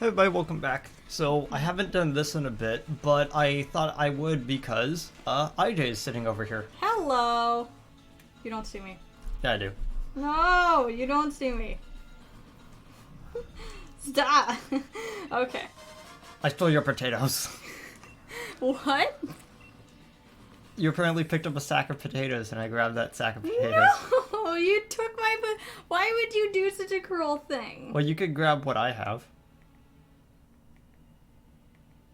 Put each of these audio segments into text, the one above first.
Hey everybody, welcome back. So, I haven't done this in a bit, but I thought I would because, IJ is sitting over here. Hello. You don't see me. Yeah, I do. No, you don't see me. Stop. Okay. I stole your potatoes. What? You apparently picked up a sack of potatoes, and I grabbed that sack of potatoes. No, you took my... Why would you do such a cruel thing? Well, you could grab what I have.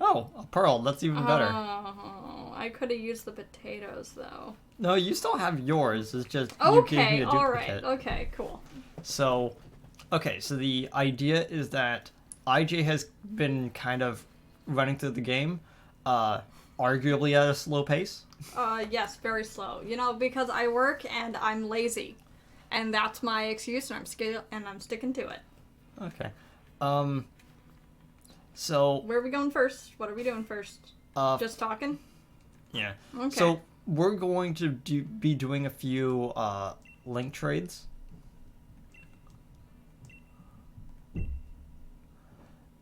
Oh, a pearl. That's even better. Oh, I could have used the potatoes, though. No, you still have yours. It's just you gave me Okay, a duplicate. alright. Okay, cool. So, so the idea is that IJ has been kind of running through the game, arguably at a slow pace. Yes, very slow. You know, because I work and I'm lazy. And that's my excuse, and I'm sticking to it. Okay. So... Where are we going first? What are we doing first? Just talking? Yeah. Okay. So, we're going to be doing a few, link trades.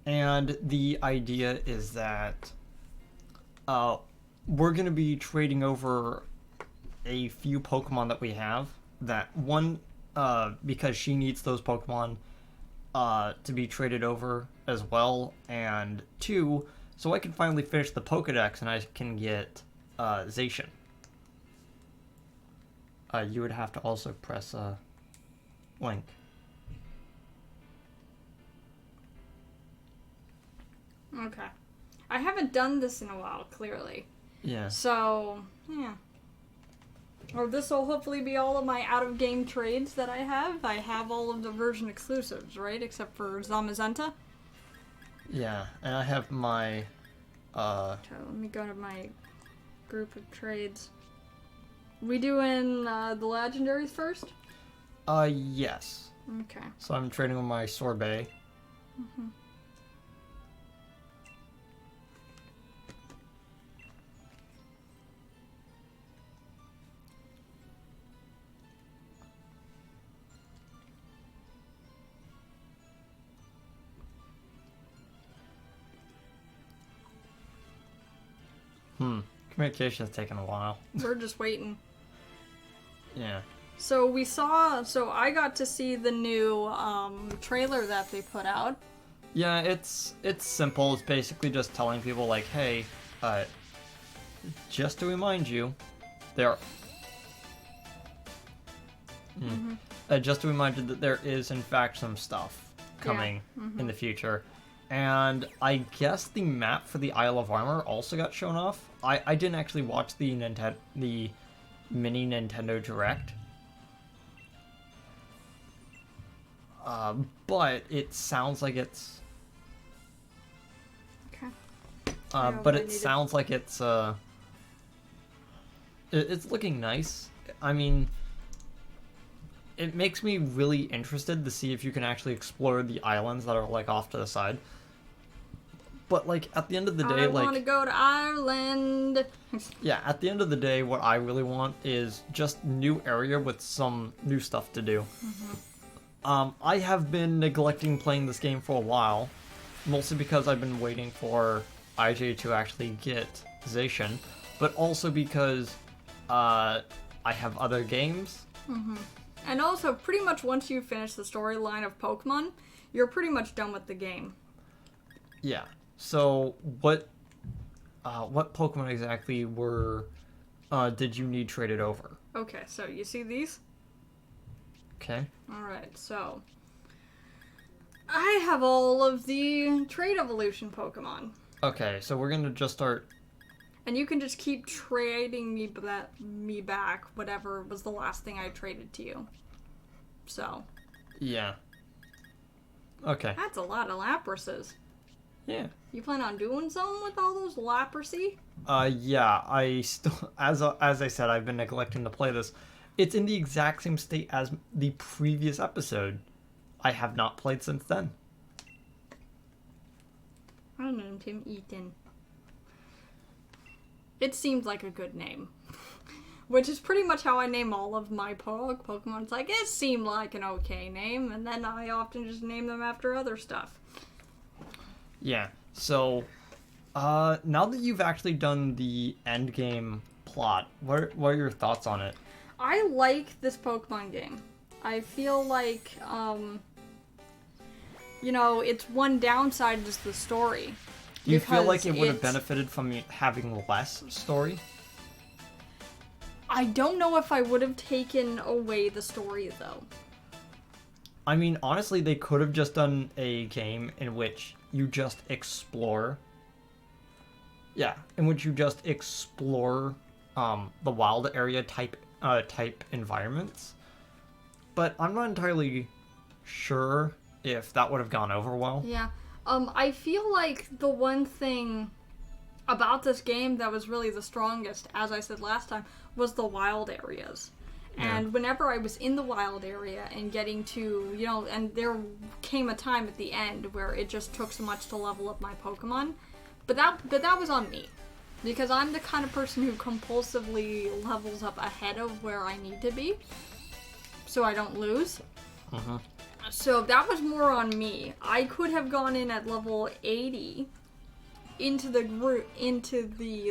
And the idea is that, we're going to be trading over a few Pokemon that we have. That one, because she needs those Pokemon to be traded over as well, and two, so I can finally finish the Pokedex and I can get Zacian. You would have to also press link. Okay. I haven't done this in a while, clearly. Yeah. So, yeah. Or this will hopefully be all of my out-of-game trades that I have. I have all of the version exclusives, right? Except for Zamazenta. Yeah, and I have my, So let me go to my group of trades. We doing the legendaries first? Yes. Okay. So I'm trading with my Sorbet. Mm-hmm. Communication's taking a while. We're just waiting. Yeah. So I got to see the new trailer that they put out. Yeah, it's simple. It's basically just telling people like, hey, just to remind you, just to remind you that there is in fact some stuff coming in the future. And I guess the map for the Isle of Armor also got shown off. I didn't actually watch the mini Nintendo Direct. But it sounds like it's... Okay. but it sounds like it's looking nice. I mean, it makes me really interested to see if you can actually explore the islands that are like off to the side. But like at the end of the day, I want to go to Ireland. Yeah, at the end of the day, what I really want is just new area with some new stuff to do. I have been neglecting playing this game for a while, mostly because I've been waiting for IJ to actually get Zacian, but also because I have other games. And also, pretty much once you finish the storyline of Pokemon, you're pretty much done with the game. Yeah. So what Pokemon exactly did you need traded over? Okay, so you see these? Okay. Alright, so I have all of the Trade Evolution Pokemon. Okay, so we're gonna just start. And you can just keep trading me back whatever was the last thing I traded to you. So. Yeah. Okay. That's a lot of Laprases. Yeah. You plan on doing something with all those Laprasy? Yeah, I still, as I said, I've been neglecting to play this. It's in the exact same state as the previous episode. I have not played since then. I named him Ethan. It seemed like a good name. Which is pretty much how I name all of my Pokemon. It's like, it seemed like an okay name, and then I often just name them after other stuff. Yeah. So, now that you've actually done the end game plot, what are your thoughts on it? I like this Pokemon game. I feel like, its one downside is the story. Do you feel like Because it would have it's- benefited from having less story? I don't know if I would have taken away the story, though. I mean, honestly, they could have just done a game in which you just explore. Yeah, in which you just explore the wild area type environments. But I'm not entirely sure if that would have gone over well. Yeah. I feel like the one thing about this game that was really the strongest, as I said last time, was the wild areas. Yeah. And whenever I was in the wild area and getting to, and there came a time at the end where it just took so much to level up my Pokemon. But that was on me. Because I'm the kind of person who compulsively levels up ahead of where I need to be. So I don't lose. Uh-huh. So that was more on me. I could have gone in at level 80 into the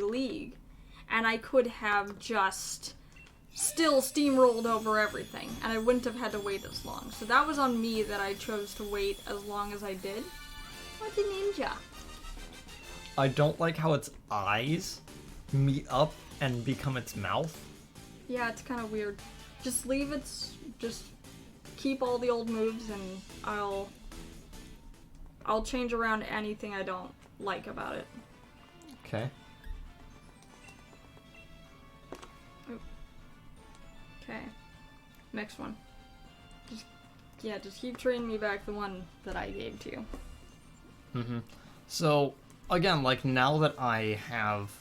league, and I could have just still steamrolled over everything, and I wouldn't have had to wait as long. So that was on me that I chose to wait as long as I did. What's a ninja? I don't like how its eyes meet up and become its mouth. Yeah, it's kind of weird. Just keep all the old moves, and I'll change around anything I don't like about it. Okay. Okay. Next one. Just keep trading me back the one that I gave to you. Mm-hmm. So, again, like, now that I have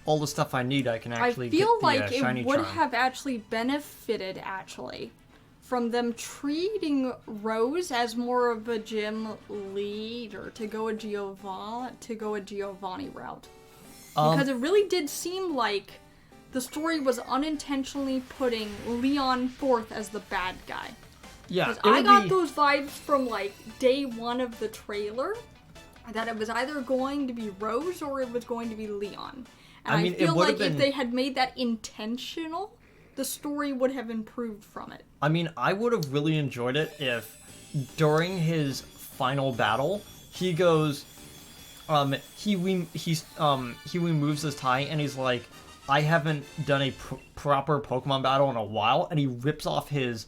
all the stuff I need, I can actually I feel get the like shiny it would charm. have actually benefited, from them treating Rose as more of a gym leader to go a Giovanni route. Because it really did seem like the story was unintentionally putting Leon forth as the bad guy. Yeah, Because it I would got be... those vibes from, day one of the trailer, that it was either going to be Rose or it was going to be Leon. And I mean, it feel would like have if been... they had made that intentional, the story would have improved from it. I mean, I would have really enjoyed it if during his final battle, he goes, he removes his tie and he's like, I haven't done a proper Pokemon battle in a while, and he rips off his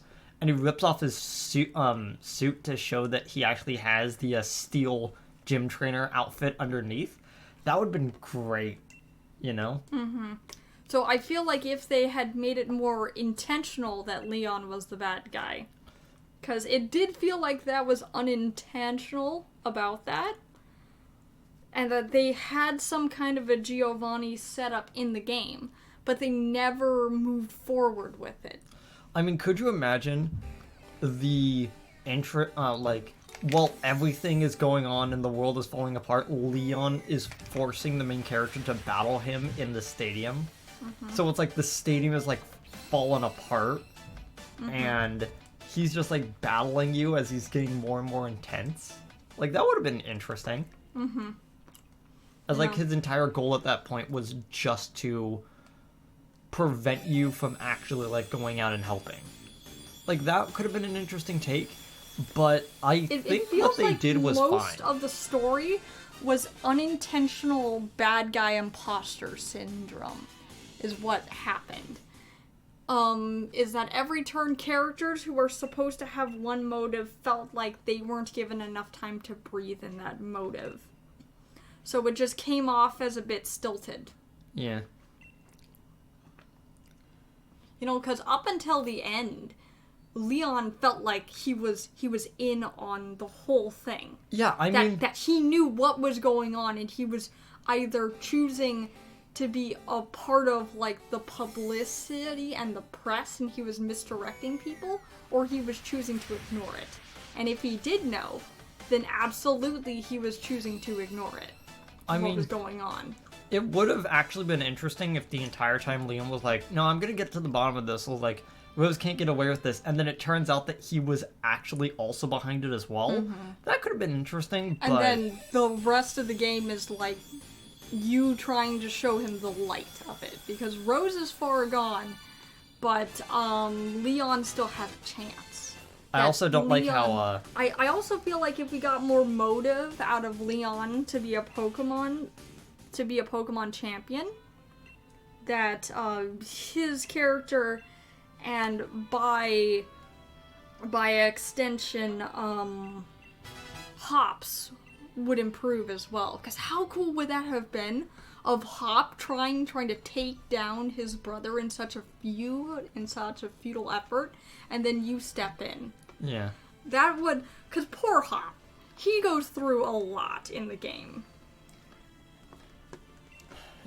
suit to show that he actually has the steel gym trainer outfit underneath. That would have been great, you know? Mm-hmm. So I feel like if they had made it more intentional that Leon was the bad guy, because it did feel like that was unintentional about that, and that they had some kind of a Giovanni setup in the game, but they never moved forward with it. I mean, could you imagine the while everything is going on and the world is falling apart, Leon is forcing the main character to battle him in the stadium? Mm-hmm. So it's like the stadium is falling apart, mm-hmm. and he's just battling you as he's getting more and more intense. That would have been interesting. Mm-hmm. As his entire goal at that point was just to prevent you from actually going out and helping. That could have been an interesting take, but I think what they did was fine. Most of the story was unintentional bad guy imposter syndrome, is what happened. Is that every turn characters who were supposed to have one motive felt like they weren't given enough time to breathe in that motive. So it just came off as a bit stilted. Yeah. Because up until the end, Leon felt like he was in on the whole thing. Yeah, I mean... That he knew what was going on, and he was either choosing to be a part of, the publicity and the press, and he was misdirecting people, or he was choosing to ignore it. And if he did know, then absolutely he was choosing to ignore it. What was going on. It would have actually been interesting if the entire time Leon was like, no, I'm gonna get to the bottom of this. Rose can't get away with this, and then it turns out that he was actually also behind it as well. That could have been interesting, but... And then the rest of the game is, like, you trying to show him the light of it. Because Rose is far gone, but Leon still has a chance. I also don't like how... I also feel like if we got more motive out of Leon to be a Pokemon champion, that his character, and by extension, Hop's would improve as well. Because how cool would that have been of Hop trying to take down his brother in such a futile effort, and then you step in. Yeah. That would... Because poor Hop, he goes through a lot in the game.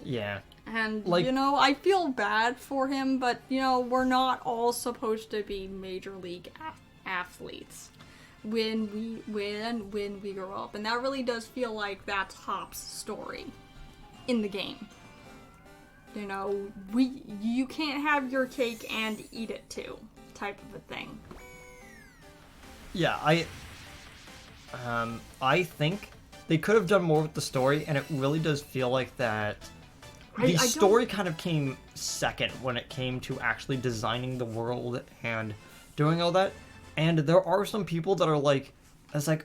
Yeah. And, like, I feel bad for him, but, we're not all supposed to be major league athletes when we grow up. And that really does feel like that's Hop's story in the game. You can't have your cake and eat it too, type of a thing. Yeah, I think they could have done more with the story, and it really does feel like that the story kind of came second when it came to actually designing the world and doing all that. And there are some people that are like,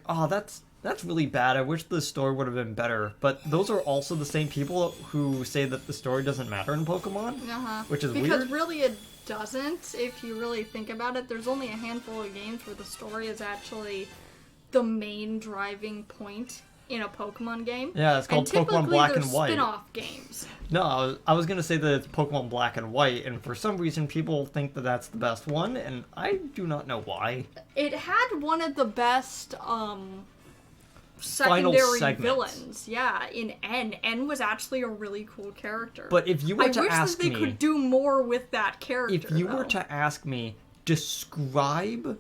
oh, that's really bad. I wish the story would have been better. But those are also the same people who say that the story doesn't matter in Pokemon, which is weird. Because really it doesn't, if you really think about it. There's only a handful of games where the story is actually the main driving point in a Pokemon game. Yeah, it's called Pokemon Black and White. Spin-off games. No, I was going to say that it's Pokemon Black and White, and for some reason people think that that's the best one, and I do not know why. It had one of the best secondary villains. Yeah, in N. N was actually a really cool character. But if you were to ask me... I wish that they could do more with that character, If you were to ask me, describe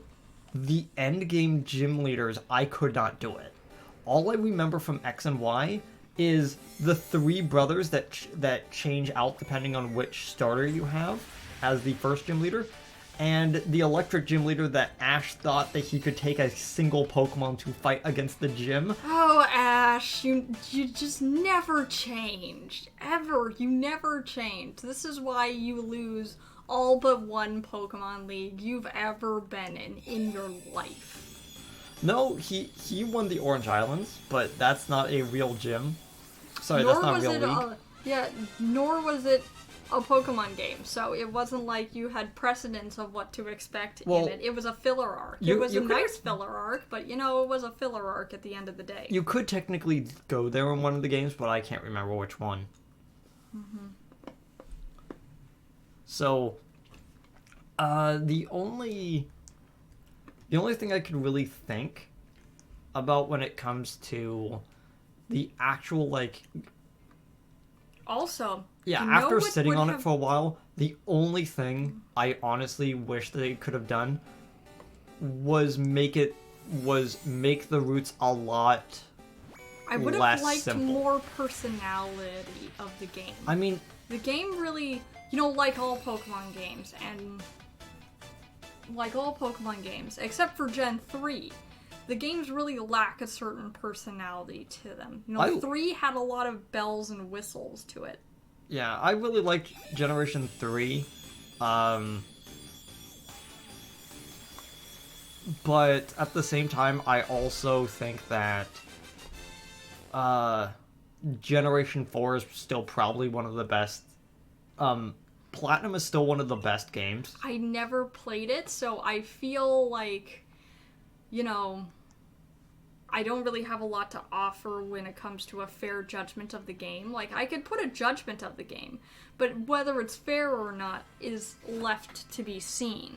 the endgame gym leaders, I could not do it. All I remember from X and Y is the three brothers that change out depending on which starter you have as the first gym leader, and the electric gym leader that Ash thought that he could take a single Pokemon to fight against the gym. Oh, Ash, you just never changed. Ever. You never changed. This is why you lose all but one Pokemon League you've ever been in your life. No, he won the Orange Islands, but that's not a real gym. Sorry, that's not a real league. Nor was it a Pokemon game, so it wasn't like you had precedence of what to expect in it. It was a filler arc. It was a nice filler arc, but, it was a filler arc at the end of the day. You could technically go there in one of the games, but I can't remember which one. So, the only thing I could really think about when it comes to the actual, Also, after sitting on it for a while, the only thing I honestly wish they could have done was make the routes a lot less simple. I would have liked more personality of the game. I mean... The game really, like all Pokemon games, except for Gen 3, the games really lack a certain personality to them. 3 had a lot of bells and whistles to it. Yeah, I really liked Generation 3. But at the same time, I also think that Generation 4 is still probably one of the best. Platinum is still one of the best games. I never played it, so I feel like, I don't really have a lot to offer when it comes to a fair judgment of the game. I could put a judgment of the game, but whether it's fair or not is left to be seen.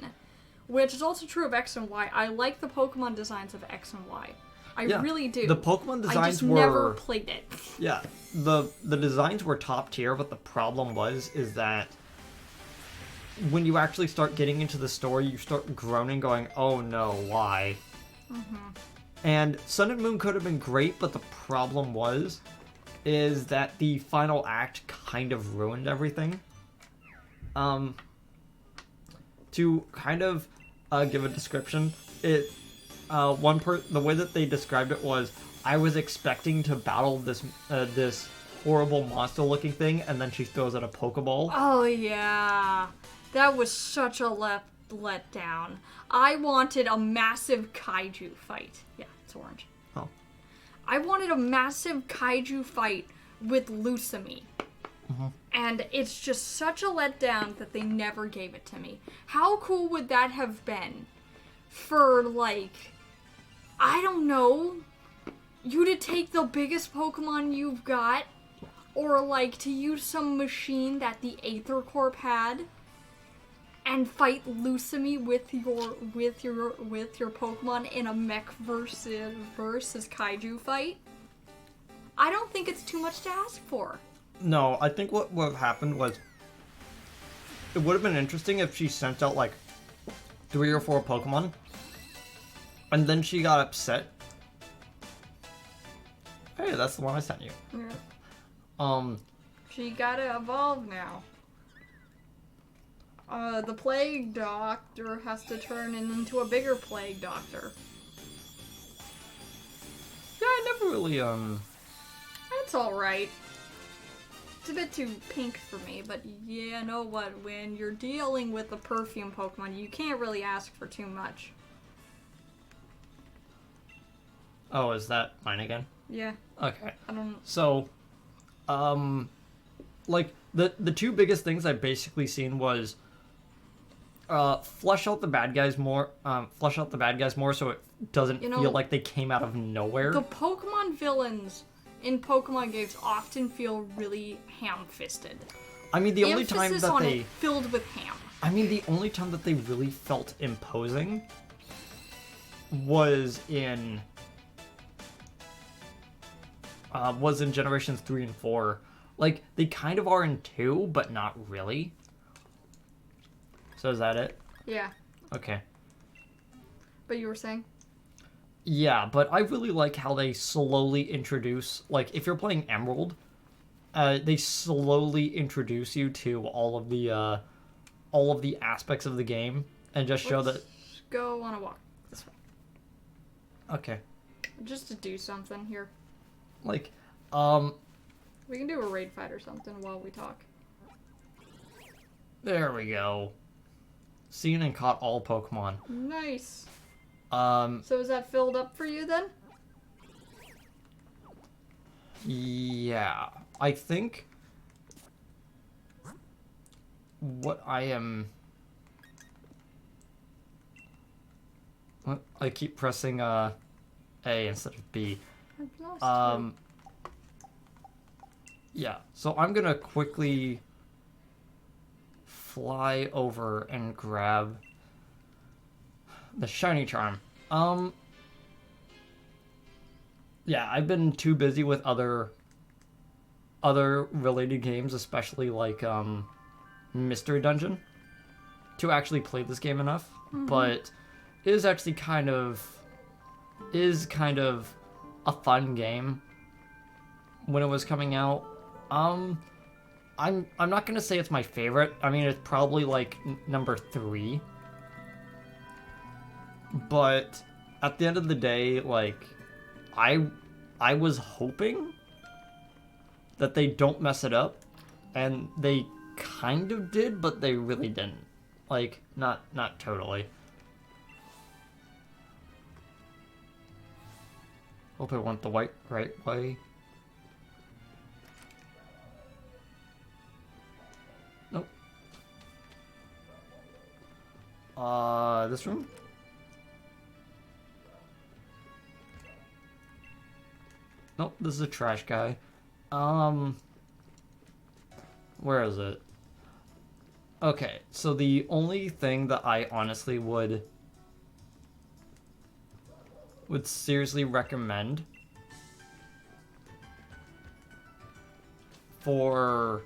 Which is also true of X and Y. I like the Pokemon designs of X and Y. I really do. The Pokemon designs I just never played it. Yeah, the designs were top tier, but the problem is that when you actually start getting into the story, you start groaning, going, "Oh no, why?" And Sun and Moon could have been great, but the problem is that the final act kind of ruined everything. to kind of give a description, the way that they described it was, I was expecting to battle this horrible monster-looking thing, and then she throws out a Pokeball. Oh yeah, that was such a letdown. I wanted a massive kaiju fight. Yeah, it's orange. Oh. I wanted a massive kaiju fight with Lucami. And it's just such a letdown that they never gave it to me. How cool would that have been for, like, I don't know, you to take the biggest Pokemon you've got, or, like, to use some machine that the Aether Corp had, and fight Lucami with your Pokemon in a mech versus kaiju fight? I don't think it's too much to ask for. No, I think what would have happened was, it would have been interesting if she sent out like 3 or 4 Pokemon, and then she got upset. Hey, that's the one I sent you. Yeah. She gotta evolve now. The Plague Doctor has to turn into a bigger Plague Doctor. Yeah, I never really That's alright. It's a bit too pink for me, but yeah, know what? When you're dealing with a perfume Pokemon, you can't really ask for too much. Oh, is that mine again? Yeah. Okay. I don't... So, like, the 2 biggest things I basically seen was, flesh out the bad guys more, so it doesn't feel like they came out of nowhere. The Pokemon villains in Pokemon games often feel really ham-fisted. I mean, the only time that they... filled with ham. I mean, the only time that they really felt imposing was in Generations 3 and 4. Like, they kind of are in 2, but not really. So is that it? Yeah. Okay. But you were saying? Yeah, but I really like how they slowly introduce, like, if you're playing Emerald, they slowly introduce you to all of the aspects of the game, and just show that... Let's go on a walk this way. Okay. Just to do something here. Like, we can do a raid fight or something while we talk. There we go. Seen and caught all Pokemon. Nice. So is that filled up for you then? Yeah. I think what I am... I keep pressing A instead of B. I've lost you. Yeah, so I'm gonna quickly fly over and grab the shiny charm. Yeah, I've been too busy with other related games, especially like Mystery Dungeon, to actually play this game enough. But it is actually kind of a fun game when it was coming out. I'm not gonna say it's my favorite. I mean, it's probably like number 3. But at the end of the day, like, I was hoping that they don't mess it up, and they kind of did, but they really didn't. Like, not totally. Hope I went the right way. Nope. This room? Nope, this is a trash guy. Where is it? Okay, so the only thing that I honestly would seriously recommend for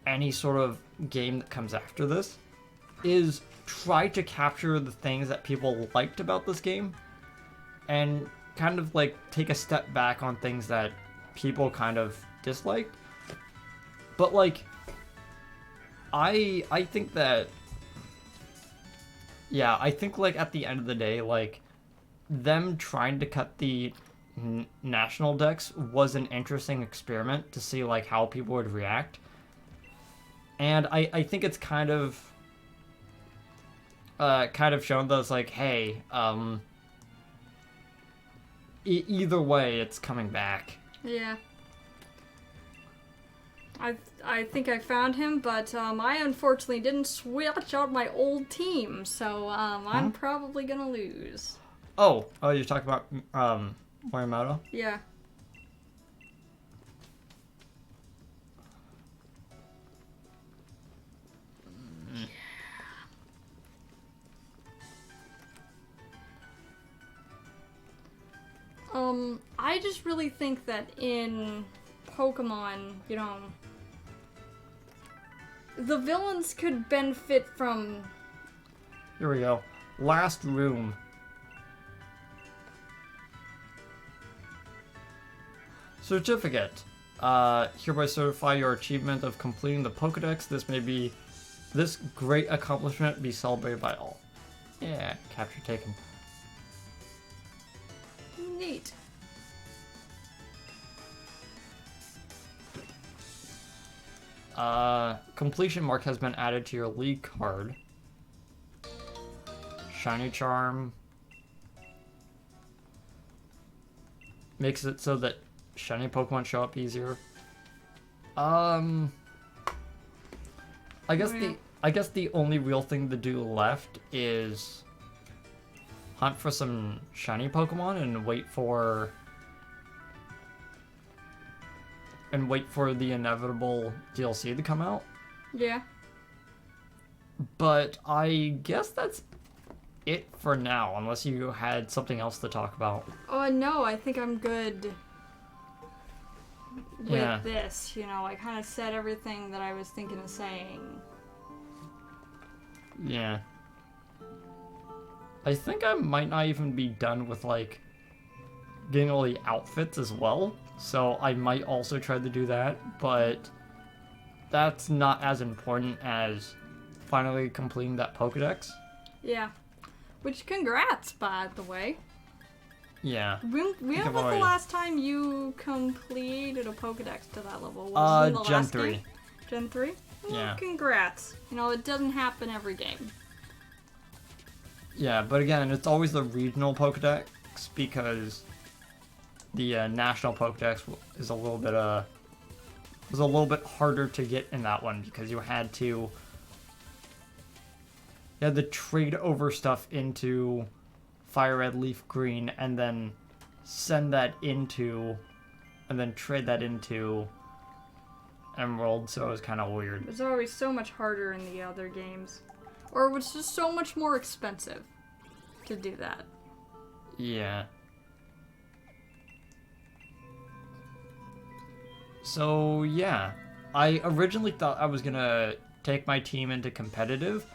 any sort of game that comes after this is try to capture the things that people liked about this game and kind of like take a step back on things that people kind of disliked. But like I think that Yeah, I think like at the end of the day, like them trying to cut the national decks was an interesting experiment to see like how people would react. And I think it's kind of shown that it's like, hey, either way, it's coming back. Yeah. I think I found him, but I unfortunately didn't switch out my old team, so I'm probably gonna lose. Oh, you're talking about Morimoto? Yeah. I just really think that in Pokemon, you know, the villains could benefit from... Here we go. Last room. Certificate. Hereby certify your achievement of completing the Pokedex. This great accomplishment be celebrated by all. Yeah, capture taken. Neat. Completion mark has been added to your league card. Shiny Charm. Makes it so that shiny Pokemon show up easier. I guess the only real thing to do left is hunt for some shiny Pokemon and wait for the inevitable DLC to come out. Yeah. But I guess that's it for now, unless you had something else to talk about. Oh, no, I think I'm good with this. You know, I kind of said everything that I was thinking of saying. Yeah. I think I might not even be done with, like, getting all the outfits as well. So I might also try to do that, but that's not as important as finally completing that Pokedex. Yeah. Which, congrats, by the way. Yeah. When was the last time you completed a Pokedex to that level? Was it in the Gen last 3. Game? Gen 3? Well, Yeah. Congrats. You know, it doesn't happen every game. Yeah, but again, it's always the regional Pokedex because the national Pokedex is a little bit was a little bit harder to get in that one because you had to trade over stuff into Fire Red, Leaf Green, and then send that into, and then trade that into Emerald. So it was kind of weird. It was always so much harder in the other games. Or it was just so much more expensive to do that. Yeah. So, yeah. I originally thought I was gonna take my team into competitive,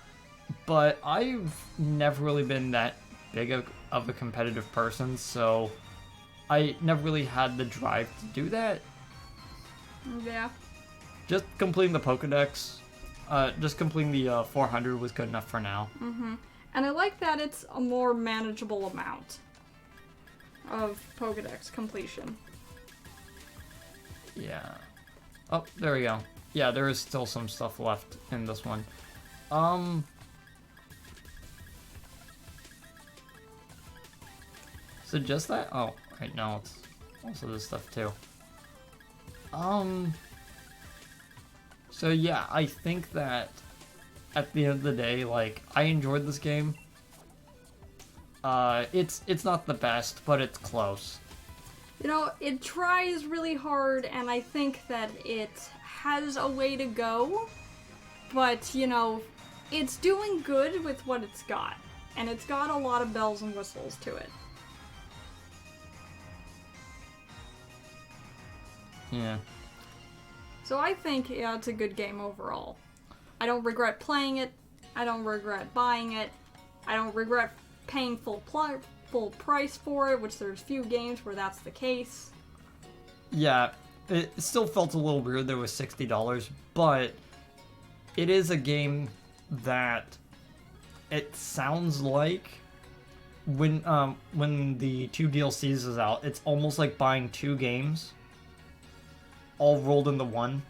but I've never really been that big of a competitive person, so I never really had the drive to do that. Yeah. Just completing the Pokedex, just completing the 400 was good enough for now. Mm-hmm. And I like that it's a more manageable amount of Pokedex completion. Yeah. Oh, there we go. Yeah, there is still some stuff left in this one. So just that? Oh, right, no, it's also this stuff too. So yeah, I think that at the end of the day, like, I enjoyed this game. It's not the best, but it's close. You know, it tries really hard, and I think that it has a way to go, but, you know, it's doing good with what it's got, and it's got a lot of bells and whistles to it. Yeah. So I think, yeah, it's a good game overall. I don't regret playing it, I don't regret buying it, I don't regret paying full price for it, which there's few games where that's the case. Yeah, it still felt a little weird that it was $60, but it is a game that it sounds like when the 2 DLCs is out, it's almost like buying 2 games all rolled into one.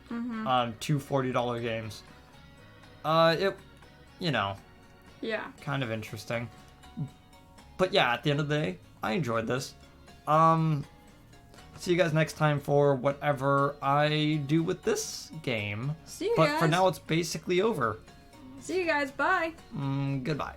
2 $40 games. It, you know, Yeah. kind of interesting. But yeah, at the end of the day, I enjoyed this. See you guys next time for whatever I do with this game. See you But guys. for now, it's basically over. See you guys. Bye. Goodbye.